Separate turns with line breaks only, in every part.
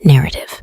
narrative.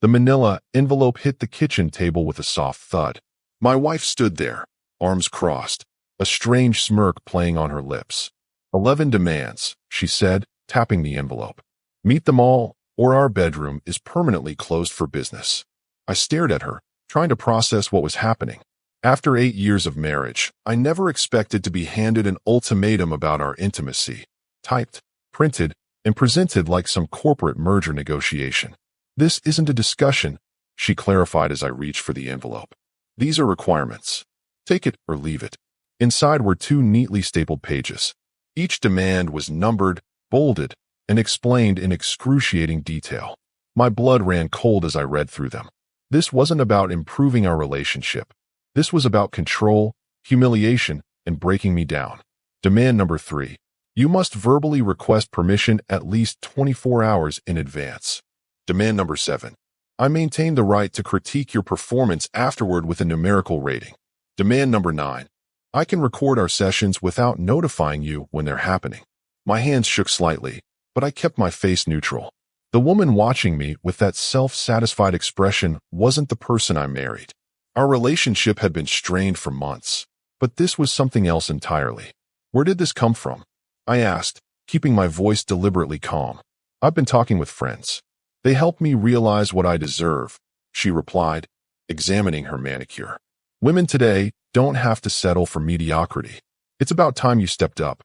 The manila envelope hit the kitchen table with a soft thud. My wife stood there, arms crossed, a strange smirk playing on her lips. 11 demands, she said, tapping the envelope. Meet them all, or our bedroom is permanently closed for business. I stared at her, trying to process what was happening. After 8 years of marriage, I never expected to be handed an ultimatum about our intimacy, typed, printed, and presented like some corporate merger negotiation. This isn't a discussion, she clarified as I reached for the envelope. These are requirements. Take it or leave it. Inside were 2 neatly stapled pages. Each demand was numbered, bolded, and explained in excruciating detail. My blood ran cold as I read through them. This wasn't about improving our relationship. This was about control, humiliation, and breaking me down. Demand number 3. You must verbally request permission at least 24 hours in advance. Demand number 7. I maintain the right to critique your performance afterward with a numerical rating. Demand number 9. I can record our sessions without notifying you when they're happening. My hands shook slightly, but I kept my face neutral. The woman watching me with that self-satisfied expression wasn't the person I married. Our relationship had been strained for months, but this was something else entirely. Where did this come from? I asked, keeping my voice deliberately calm. I've been talking with friends. They helped me realize what I deserve, she replied, examining her manicure. Women today don't have to settle for mediocrity. It's about time you stepped up.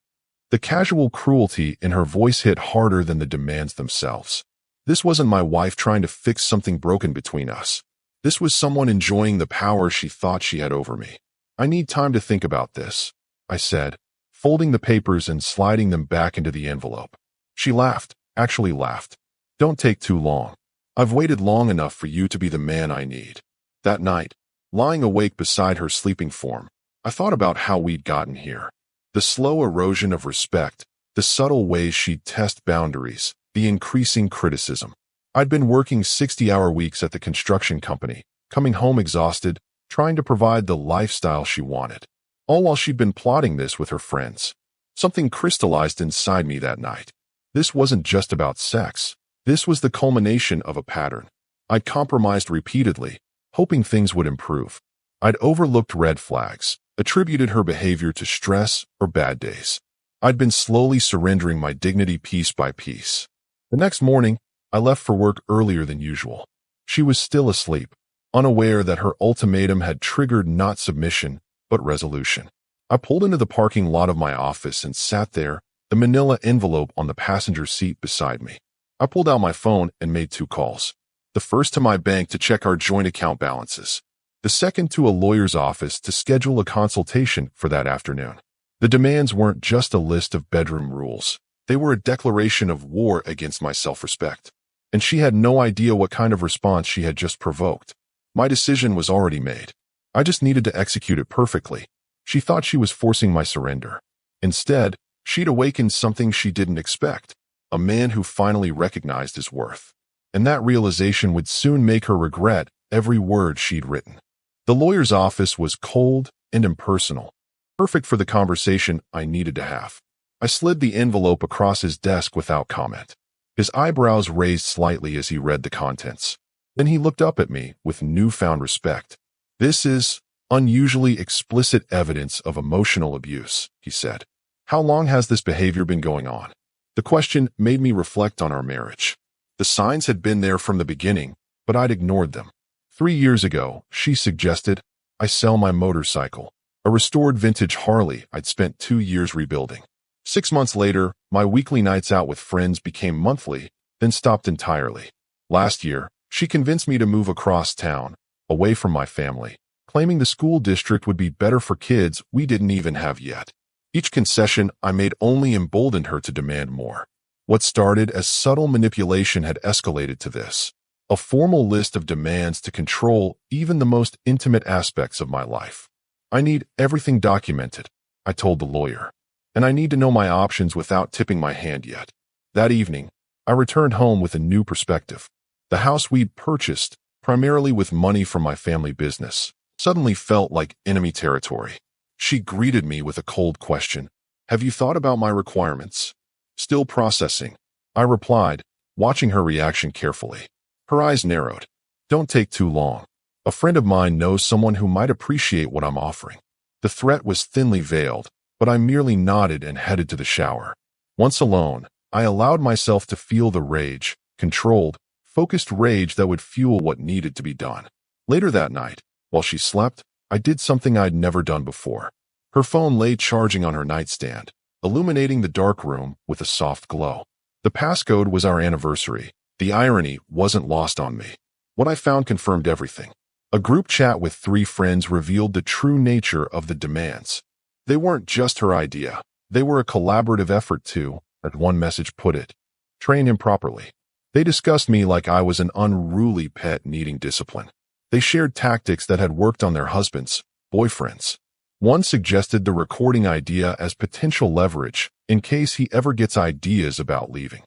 The casual cruelty in her voice hit harder than the demands themselves. This wasn't my wife trying to fix something broken between us. This was someone enjoying the power she thought she had over me. I need time to think about this, I said, folding the papers and sliding them back into the envelope. She laughed, actually laughed. Don't take too long. I've waited long enough for you to be the man I need. That night, lying awake beside her sleeping form, I thought about how we'd gotten here. The slow erosion of respect, the subtle ways she'd test boundaries, the increasing criticism. I'd been working 60-hour weeks at the construction company, coming home exhausted, trying to provide the lifestyle she wanted. All while she'd been plotting this with her friends. Something crystallized inside me that night. This wasn't just about sex. This was the culmination of a pattern. I'd compromised repeatedly, hoping things would improve. I'd overlooked red flags, attributed her behavior to stress or bad days. I'd been slowly surrendering my dignity piece by piece. The next morning, I left for work earlier than usual. She was still asleep, unaware that her ultimatum had triggered not submission, but resolution. I pulled into the parking lot of my office and sat there, the manila envelope on the passenger seat beside me. I pulled out my phone and made 2 calls. The first to my bank to check our joint account balances. The second to a lawyer's office to schedule a consultation for that afternoon. The demands weren't just a list of bedroom rules. They were a declaration of war against my self-respect. And she had no idea what kind of response she had just provoked. My decision was already made. I just needed to execute it perfectly. She thought she was forcing my surrender. Instead, she'd awakened something she didn't expect. A man who finally recognized his worth. And that realization would soon make her regret every word she'd written. The lawyer's office was cold and impersonal, perfect for the conversation I needed to have. I slid the envelope across his desk without comment. His eyebrows raised slightly as he read the contents. Then he looked up at me with newfound respect. This is unusually explicit evidence of emotional abuse, he said. How long has this behavior been going on? The question made me reflect on our marriage. The signs had been there from the beginning, but I'd ignored them. 3 years ago, she suggested, I sell my motorcycle, a restored vintage Harley I'd spent 2 years rebuilding. 6 months later, my weekly nights out with friends became monthly, then stopped entirely. Last year, she convinced me to move across town, away from my family, claiming the school district would be better for kids we didn't even have yet. Each concession I made only emboldened her to demand more. What started as subtle manipulation had escalated to this, a formal list of demands to control even the most intimate aspects of my life. I need everything documented, I told the lawyer, and I need to know my options without tipping my hand yet. That evening, I returned home with a new perspective. The house we'd purchased, primarily with money from my family business, suddenly felt like enemy territory. She greeted me with a cold question. Have you thought about my requirements? Still processing, I replied, watching her reaction carefully. Her eyes narrowed. Don't take too long. A friend of mine knows someone who might appreciate what I'm offering. The threat was thinly veiled, but I merely nodded and headed to the shower. Once alone, I allowed myself to feel the rage, controlled, focused rage that would fuel what needed to be done. Later that night, while she slept, I did something I'd never done before. Her phone lay charging on her nightstand, illuminating the dark room with a soft glow. The passcode was our anniversary. The irony wasn't lost on me. What I found confirmed everything. A group chat with 3 friends revealed the true nature of the demands. They weren't just her idea. They were a collaborative effort to, as one message put it, train improperly. They discussed me like I was an unruly pet needing discipline. They shared tactics that had worked on their husbands, boyfriends. One suggested the recording idea as potential leverage in case he ever gets ideas about leaving.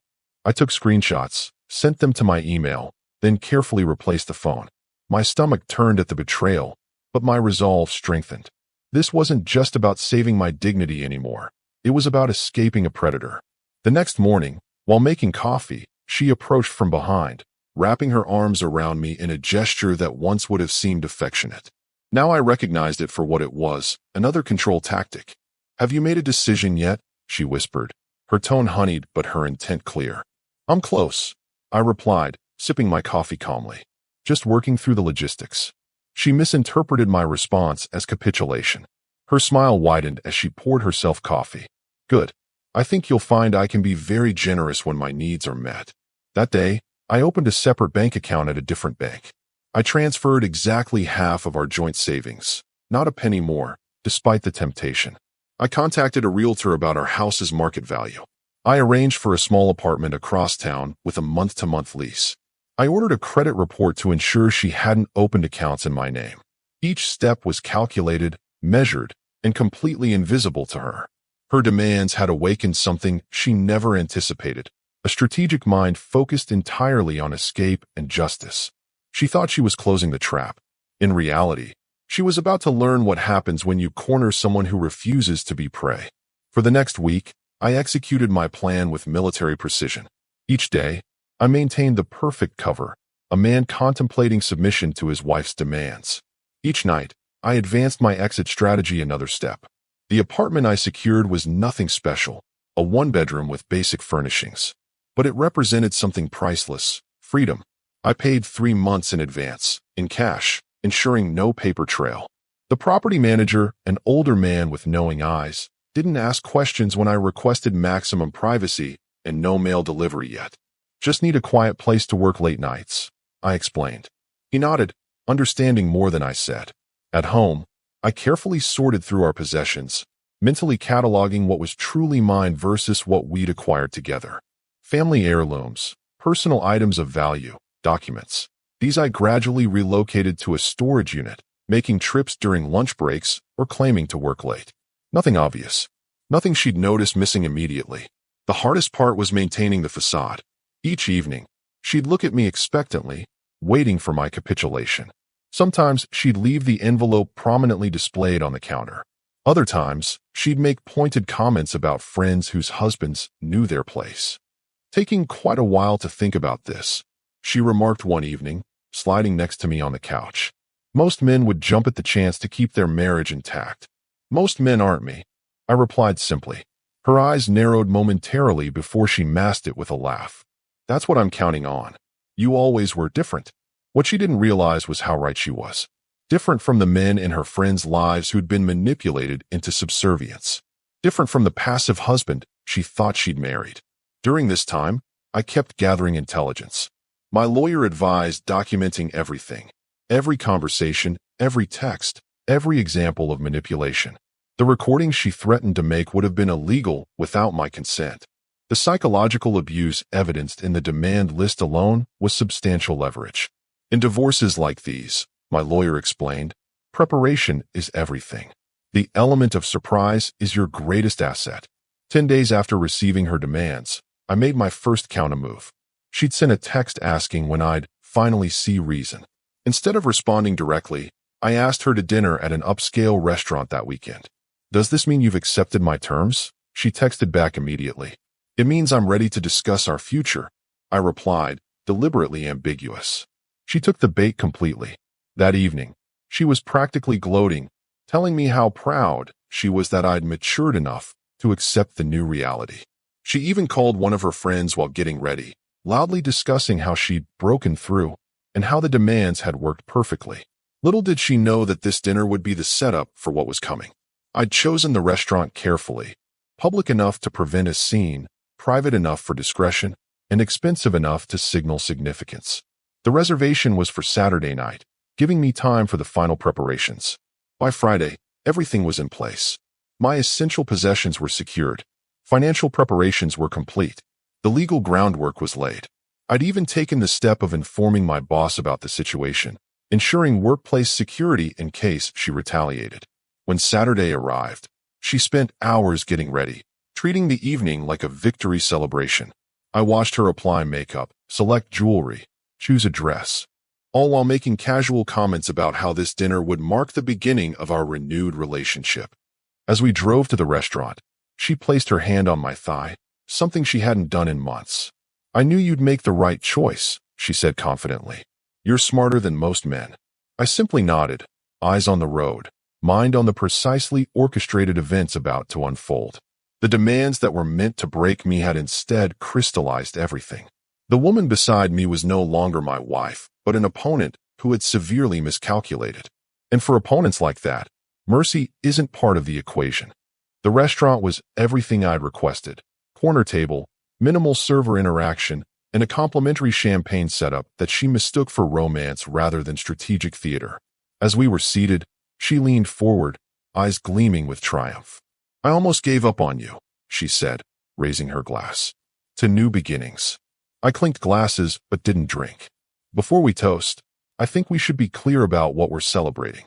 I took screenshots, sent them to my email, then carefully replaced the phone. My stomach turned at the betrayal, but my resolve strengthened. This wasn't just about saving my dignity anymore. It was about escaping a predator. The next morning, while making coffee, she approached from behind, wrapping her arms around me in a gesture that once would have seemed affectionate. Now I recognized it for what it was, another control tactic. Have you made a decision yet? She whispered, her tone honeyed but her intent clear. I'm close, I replied, sipping my coffee calmly. Just working through the logistics. She misinterpreted my response as capitulation. Her smile widened as she poured herself coffee. Good. I think you'll find I can be very generous when my needs are met. That day, I opened a separate bank account at a different bank. I transferred exactly half of our joint savings, not a penny more, despite the temptation. I contacted a realtor about our house's market value. I arranged for a small apartment across town with a month-to-month lease. I ordered a credit report to ensure she hadn't opened accounts in my name. Each step was calculated, measured, and completely invisible to her. Her demands had awakened something she never anticipated, a strategic mind focused entirely on escape and justice. She thought she was closing the trap. In reality, she was about to learn what happens when you corner someone who refuses to be prey. For the next week, I executed my plan with military precision. Each day, I maintained the perfect cover, a man contemplating submission to his wife's demands. Each night, I advanced my exit strategy another step. The apartment I secured was nothing special, a one-bedroom with basic furnishings. But it represented something priceless, freedom. I paid 3 months in advance, in cash, ensuring no paper trail. The property manager, an older man with knowing eyes, didn't ask questions when I requested maximum privacy and no mail delivery yet. Just need a quiet place to work late nights, I explained. He nodded, understanding more than I said. At home, I carefully sorted through our possessions, mentally cataloging what was truly mine versus what we'd acquired together. Family heirlooms, personal items of value, documents. These I gradually relocated to a storage unit, making trips during lunch breaks or claiming to work late. Nothing obvious. Nothing she'd notice missing immediately. The hardest part was maintaining the facade. Each evening, she'd look at me expectantly, waiting for my capitulation. Sometimes she'd leave the envelope prominently displayed on the counter. Other times, she'd make pointed comments about friends whose husbands knew their place. Taking quite a while to think about this, she remarked one evening, sliding next to me on the couch. Most men would jump at the chance to keep their marriage intact. Most men aren't me, I replied simply. Her eyes narrowed momentarily before she masked it with a laugh. That's what I'm counting on. You always were different. What she didn't realize was how right she was. Different from the men in her friends' lives who'd been manipulated into subservience. Different from the passive husband she thought she'd married. During this time, I kept gathering intelligence. My lawyer advised documenting everything. Every conversation, every text, every example of manipulation. The recordings she threatened to make would have been illegal without my consent. The psychological abuse evidenced in the demand list alone was substantial leverage. In divorces like these, my lawyer explained, preparation is everything. The element of surprise is your greatest asset. 10 days after receiving her demands, I made my first countermove. She'd sent a text asking when I'd finally see reason. Instead of responding directly, I asked her to dinner at an upscale restaurant that weekend. Does this mean you've accepted my terms? She texted back immediately. It means I'm ready to discuss our future. I replied, deliberately ambiguous. She took the bait completely. That evening, she was practically gloating, telling me how proud she was that I'd matured enough to accept the new reality. She even called one of her friends while getting ready, loudly discussing how she'd broken through and how the demands had worked perfectly. Little did she know that this dinner would be the setup for what was coming. I'd chosen the restaurant carefully, public enough to prevent a scene, private enough for discretion, and expensive enough to signal significance. The reservation was for Saturday night, giving me time for the final preparations. By Friday, everything was in place. My essential possessions were secured. Financial preparations were complete. The legal groundwork was laid. I'd even taken the step of informing my boss about the situation, ensuring workplace security in case she retaliated. When Saturday arrived, she spent hours getting ready, treating the evening like a victory celebration. I watched her apply makeup, select jewelry, choose a dress, all while making casual comments about how this dinner would mark the beginning of our renewed relationship. As we drove to the restaurant, she placed her hand on my thigh, something she hadn't done in months. "I knew you'd make the right choice," she said confidently. "You're smarter than most men." I simply nodded, eyes on the road, mind on the precisely orchestrated events about to unfold. The demands that were meant to break me had instead crystallized everything. The woman beside me was no longer my wife, but an opponent who had severely miscalculated. And for opponents like that, mercy isn't part of the equation. The restaurant was everything I'd requested: corner table, minimal server interaction, and a complimentary champagne setup that she mistook for romance rather than strategic theater. As we were seated, she leaned forward, eyes gleaming with triumph. "I almost gave up on you," she said, raising her glass. "To new beginnings." I clinked glasses but didn't drink. "Before we toast, I think we should be clear about what we're celebrating."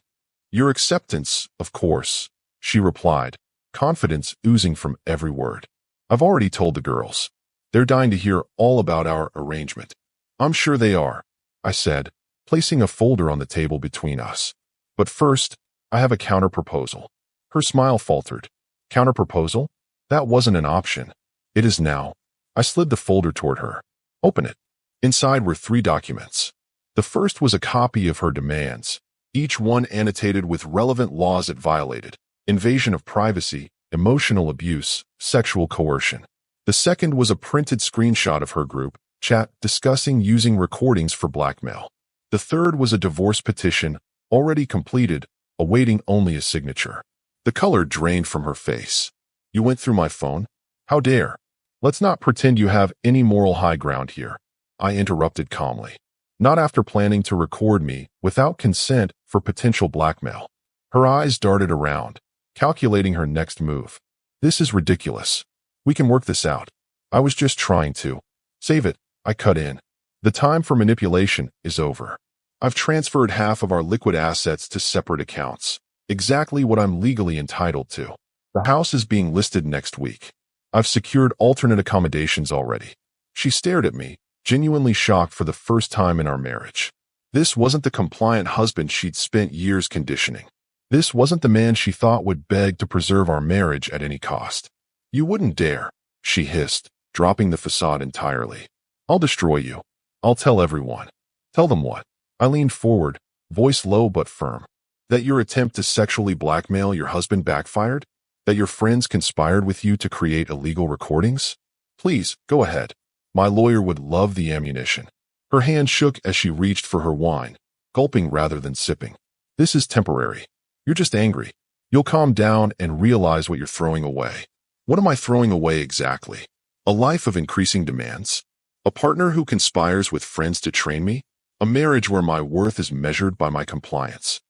"Your acceptance, of course," she replied, confidence oozing from every word. "I've already told the girls. They're dying to hear all about our arrangement." "I'm sure they are," I said, placing a folder on the table between us. "But first, I have a counter-proposal." Her smile faltered. "Counter-proposal? That wasn't an option." "It is now." I slid the folder toward her. "Open it." Inside were 3 documents. The first was a copy of her demands, each one annotated with relevant laws it violated: invasion of privacy, emotional abuse, sexual coercion. The second was a printed screenshot of her group chat discussing using recordings for blackmail. The third was a divorce petition, already completed, awaiting only a signature. The color drained from her face. "You went through my phone? How dare?" "Let's not pretend you have any moral high ground here," I interrupted calmly. "Not after planning to record me without consent for potential blackmail." Her eyes darted around, calculating her next move. "This is ridiculous. We can work this out." "I was just trying to." "Save it," I cut in. "The time for manipulation is over. I've transferred half of our liquid assets to separate accounts, exactly what I'm legally entitled to. The house is being listed next week. I've secured alternate accommodations already." She stared at me, genuinely shocked for the first time in our marriage. This wasn't the compliant husband she'd spent years conditioning. This wasn't the man she thought would beg to preserve our marriage at any cost. "You wouldn't dare," she hissed, dropping the facade entirely. "I'll destroy you. I'll tell everyone." "Tell them what?" I leaned forward, voice low but firm. "That your attempt to sexually blackmail your husband backfired? That your friends conspired with you to create illegal recordings? Please, go ahead. My lawyer would love the ammunition." Her hand shook as she reached for her wine, gulping rather than sipping. "This is temporary. You're just angry. You'll calm down and realize what you're throwing away." "What am I throwing away exactly? A life of increasing demands? A partner who conspires with friends to train me? A marriage where my worth is measured by my compliance?"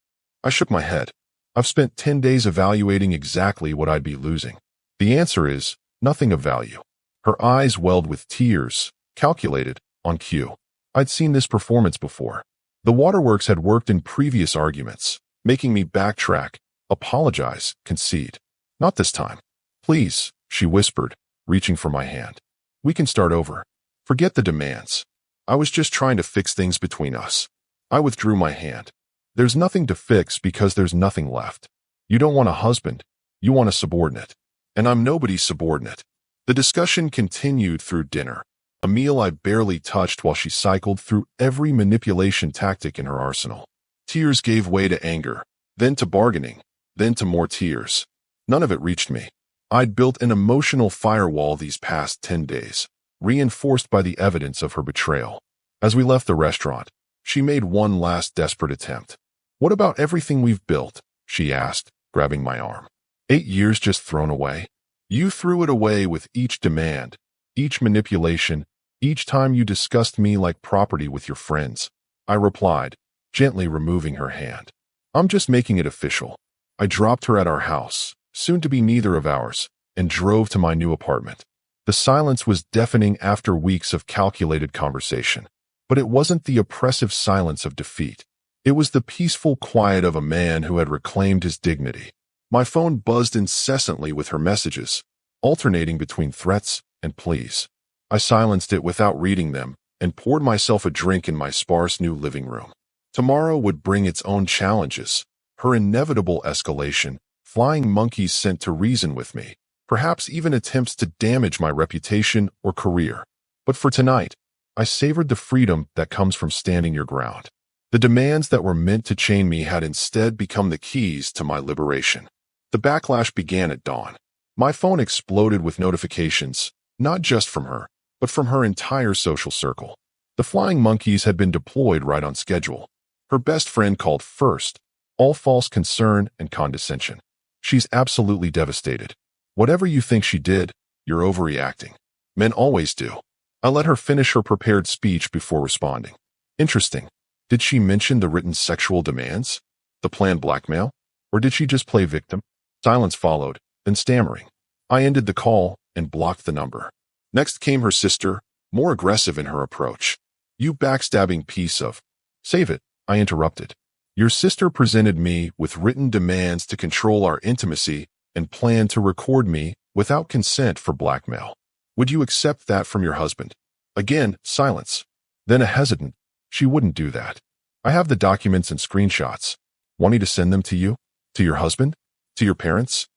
I shook my head. "I've spent 10 days evaluating exactly what I'd be losing. The answer is nothing of value." Her eyes welled with tears, calculated, on cue. I'd seen this performance before. The waterworks had worked in previous arguments, making me backtrack, apologize, concede. "Not this time. Please," she whispered, reaching for my hand. "We can start over. Forget the demands. I was just trying to fix things between us." I withdrew my hand. "There's nothing to fix because there's nothing left. You don't want a husband. You want a subordinate. And I'm nobody's subordinate." The discussion continued through dinner. a meal I barely touched while she cycled through every manipulation tactic in her arsenal. Tears gave way to anger, then to bargaining, then to more tears. None of it reached me. I'd built an emotional firewall these past 10 days, reinforced by the evidence of her betrayal. As we left the restaurant, she made one last desperate attempt. "What about everything we've built?" she asked, grabbing my arm. 8 years just thrown away? You threw it away with each demand, each manipulation, each time you discussed me like property with your friends. I replied, gently removing her hand. "I'm just making it official." I dropped her at our house, soon to be neither of ours, and drove to my new apartment. The silence was deafening after weeks of calculated conversation. But it wasn't the oppressive silence of defeat. It was the peaceful quiet of a man who had reclaimed his dignity. My phone buzzed incessantly with her messages, alternating between threats and pleas. I silenced it without reading them and poured myself a drink in my sparse new living room. Tomorrow would bring its own challenges, her inevitable escalation, flying monkeys sent to reason with me, perhaps even attempts to damage my reputation or career. But for tonight, I savored the freedom that comes from standing your ground. The demands that were meant to chain me had instead become the keys to my liberation. The backlash began at dawn. My phone exploded with notifications, not just from her, but from her entire social circle. The flying monkeys had been deployed right on schedule. Her best friend called first, all false concern and condescension. "She's absolutely devastated. Whatever you think she did, you're overreacting. Men always do." I let her finish her prepared speech before responding. "Interesting. Did she mention the written sexual demands? The planned blackmail? Or did she just play victim?" Silence followed, then stammering. I ended the call and blocked the number. Next came her sister, more aggressive in her approach. "You backstabbing piece of—" "Save it," I interrupted. "Your sister presented me with written demands to control our intimacy and planned to record me without consent for blackmail. Would you accept that from your husband?" Again, silence. Then a hesitant, "She wouldn't do that. I have the documents and screenshots. Want me to send them to you? To your husband? To your parents?"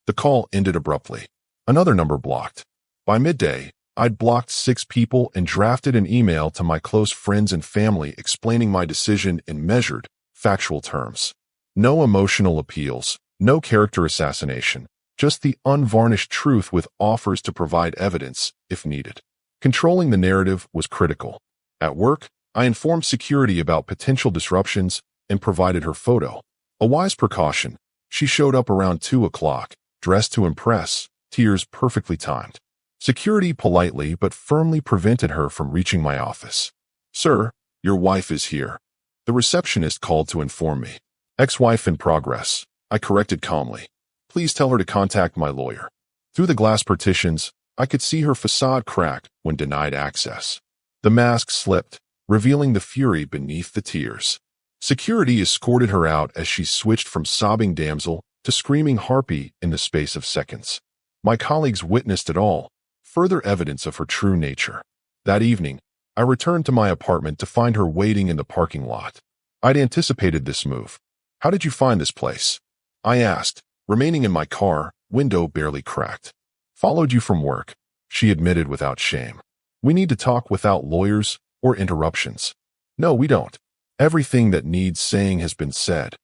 The call ended abruptly. Another number blocked. By midday, I'd blocked 6 people and drafted an email to my close friends and family explaining my decision in measured, factual terms. No emotional appeals, no character assassination, just the unvarnished truth with offers to provide evidence if needed. Controlling the narrative was critical. At work, I informed security about potential disruptions and provided her photo. A wise precaution. She showed up around 2 o'clock, dressed to impress, tears perfectly timed. Security politely but firmly prevented her from reaching my office. "Sir, your wife is here." The receptionist called to inform me. "Ex-wife in progress," I corrected calmly. "Please tell her to contact my lawyer." Through the glass partitions, I could see her facade crack when denied access. The mask slipped, revealing the fury beneath the tears. Security escorted her out as she switched from sobbing damsel to screaming harpy in the space of seconds. My colleagues witnessed it all, further evidence of her true nature. That evening, I returned to my apartment to find her waiting in the parking lot. I'd anticipated this move. "How did you find this place?" I asked, remaining in my car, window barely cracked. "Followed you from work," she admitted without shame. "We need to talk without lawyers or interruptions." "No, we don't. Everything that needs saying has been said."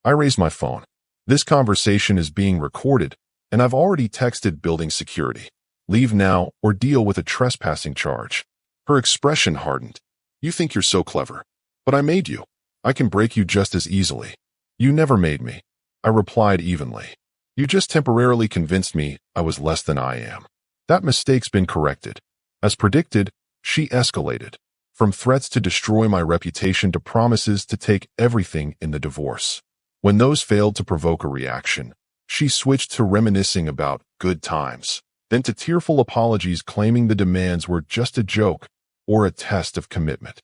I raised my phone. "This conversation is being recorded, and I've already texted building security. Leave now or deal with a trespassing charge." Her expression hardened. "You think you're so clever. But I made you. I can break you just as easily." "You never made me," I replied evenly. "You just temporarily convinced me I was less than I am." That mistake's been corrected. As predicted, she escalated. From threats to destroy my reputation to promises to take everything in the divorce. When those failed to provoke a reaction, she switched to reminiscing about good times, then to tearful apologies claiming the demands were just a joke or a test of commitment.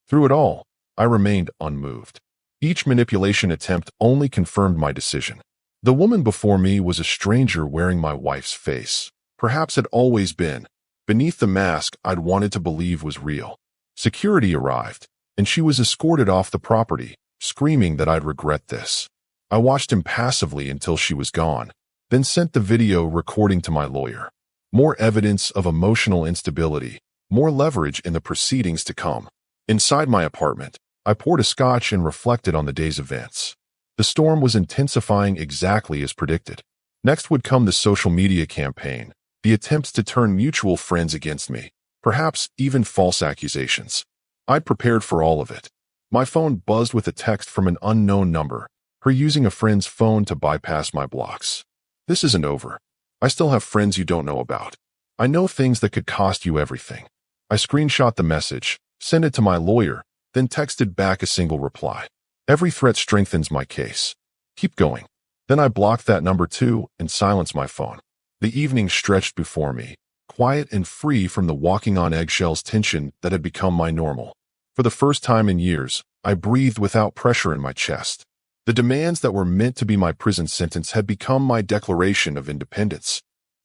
Through it all, I remained unmoved. Each manipulation attempt only confirmed my decision. The woman before me was a stranger wearing my wife's face. Perhaps had always been, beneath the mask I'd wanted to believe was real. Security arrived, and she was escorted off the property, screaming that I'd regret this. I watched impassively until she was gone, then sent the video recording to my lawyer. More evidence of emotional instability, more leverage in the proceedings to come. Inside my apartment, I poured a scotch and reflected on the day's events. The storm was intensifying exactly as predicted. Next would come the social media campaign, the attempts to turn mutual friends against me, perhaps even false accusations. I'd prepared for all of it. My phone buzzed with a text from an unknown number, her using a friend's phone to bypass my blocks. This isn't over. I still have friends you don't know about. I know things that could cost you everything. I screenshot the message, sent it to my lawyer, then texted back a single reply. Every threat strengthens my case. Keep going. Then I blocked that number too and silenced my phone. The evening stretched before me, quiet and free from the walking on eggshells tension that had become my normal. For the first time in years, I breathed without pressure in my chest. The demands that were meant to be my prison sentence had become my declaration of independence.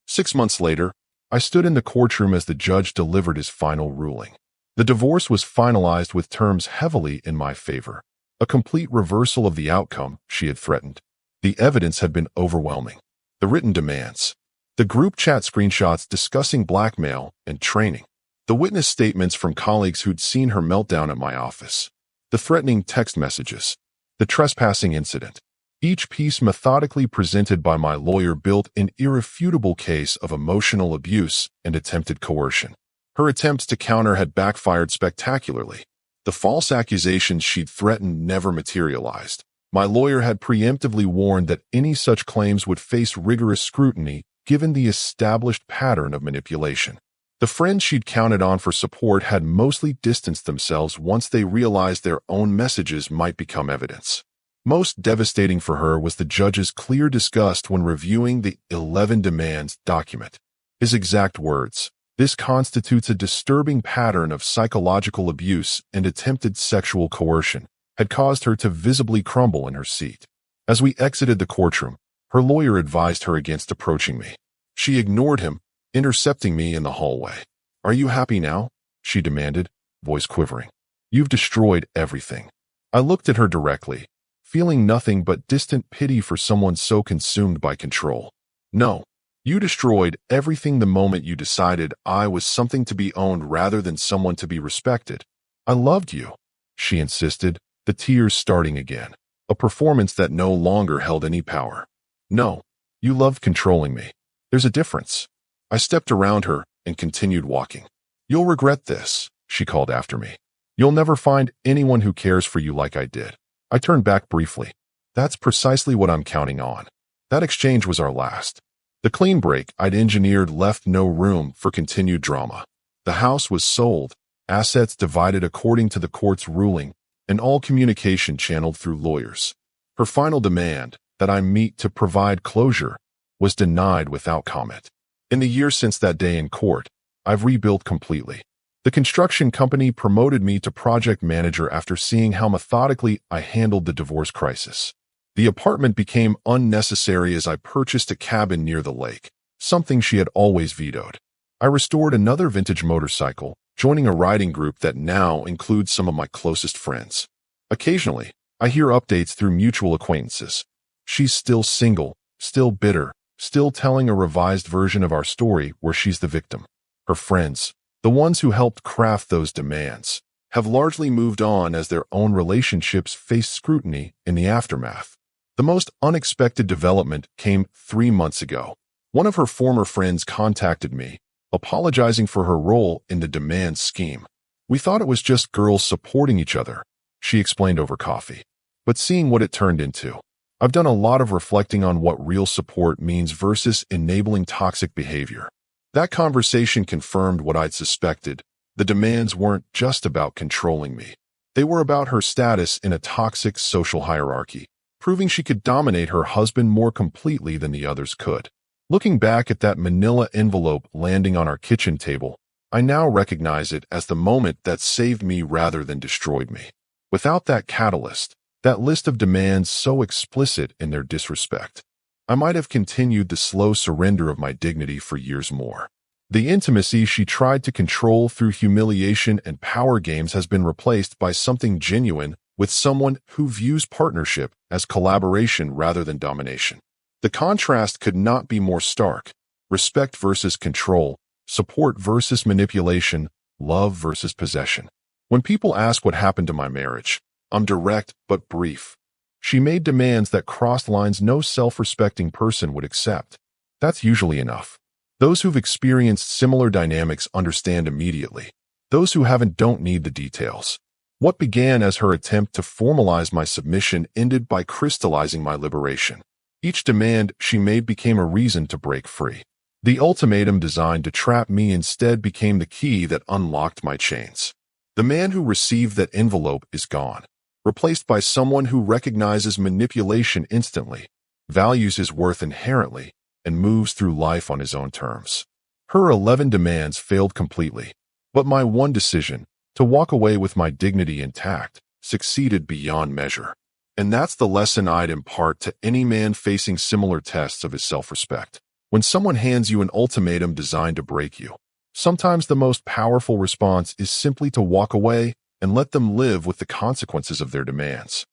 6 months later, I stood in the courtroom as the judge delivered his final ruling. The divorce was finalized with terms heavily in my favor, a complete reversal of the outcome she had threatened. The evidence had been overwhelming. The written demands, the group chat screenshots discussing blackmail and training, the witness statements from colleagues who'd seen her meltdown at my office, the threatening text messages, the trespassing incident. Each piece methodically presented by my lawyer built an irrefutable case of emotional abuse and attempted coercion. Her attempts to counter had backfired spectacularly. The false accusations she'd threatened never materialized. My lawyer had preemptively warned that any such claims would face rigorous scrutiny given the established pattern of manipulation. The friends she'd counted on for support had mostly distanced themselves once they realized their own messages might become evidence. Most devastating for her was the judge's clear disgust when reviewing the 11 demands document. His exact words, "This constitutes a disturbing pattern of psychological abuse and attempted sexual coercion," had caused her to visibly crumble in her seat. As we exited the courtroom, her lawyer advised her against approaching me. She ignored him, intercepting me in the hallway. "Are you happy now?" she demanded, voice quivering. "You've destroyed everything." I looked at her directly, feeling nothing but distant pity for someone so consumed by control. "No, you destroyed everything the moment you decided I was something to be owned rather than someone to be respected. I loved you," she insisted, the tears starting again, a performance that no longer held any power. "No, you loved controlling me. There's a difference." I stepped around her and continued walking. "You'll regret this," she called after me. "You'll never find anyone who cares for you like I did." I turned back briefly. "That's precisely what I'm counting on." That exchange was our last. The clean break I'd engineered left no room for continued drama. The house was sold, assets divided according to the court's ruling, and all communication channeled through lawyers. Her final demand, that I meet to provide closure, was denied without comment. In the years since that day in court, I've rebuilt completely. The construction company promoted me to project manager after seeing how methodically I handled the divorce crisis. The apartment became unnecessary as I purchased a cabin near the lake, something she had always vetoed. I restored another vintage motorcycle, joining a riding group that now includes some of my closest friends. Occasionally, I hear updates through mutual acquaintances. She's still single, still bitter, still telling a revised version of our story where she's the victim. Her friends, the ones who helped craft those demands, have largely moved on as their own relationships faced scrutiny in the aftermath. The most unexpected development came 3 months ago. One of her former friends contacted me, apologizing for her role in the demand scheme. "We thought it was just girls supporting each other," she explained over coffee. But seeing what it turned into, I've done a lot of reflecting on what real support means versus enabling toxic behavior. That conversation confirmed what I'd suspected. The demands weren't just about controlling me. They were about her status in a toxic social hierarchy, proving she could dominate her husband more completely than the others could. Looking back at that manila envelope landing on our kitchen table, I now recognize it as the moment that saved me rather than destroyed me. Without that catalyst, that list of demands so explicit in their disrespect, I might have continued the slow surrender of my dignity for years more. The intimacy she tried to control through humiliation and power games has been replaced by something genuine with someone who views partnership as collaboration rather than domination. The contrast could not be more stark. Respect versus control, support versus manipulation, love versus possession. When people ask what happened to my marriage, I'm direct but brief. She made demands that crossed lines no self-respecting person would accept. That's usually enough. Those who've experienced similar dynamics understand immediately. Those who haven't don't need the details. What began as her attempt to formalize my submission ended by crystallizing my liberation. Each demand she made became a reason to break free. The ultimatum designed to trap me instead became the key that unlocked my chains. The man who received that envelope is gone, replaced by someone who recognizes manipulation instantly, values his worth inherently, and moves through life on his own terms. Her 11 demands failed completely, but my one decision, to walk away with my dignity intact, succeeded beyond measure. And that's the lesson I'd impart to any man facing similar tests of his self-respect. When someone hands you an ultimatum designed to break you, sometimes the most powerful response is simply to walk away and let them live with the consequences of their demands.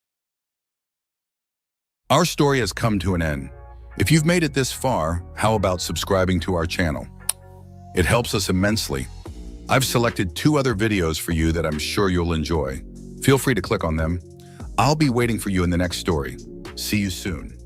Our story has come to an end. If you've made it this far, how about subscribing to our channel? It helps us immensely. I've selected 2 other videos for you that I'm sure you'll enjoy. Feel free to click on them. I'll be waiting for you in the next story. See you soon.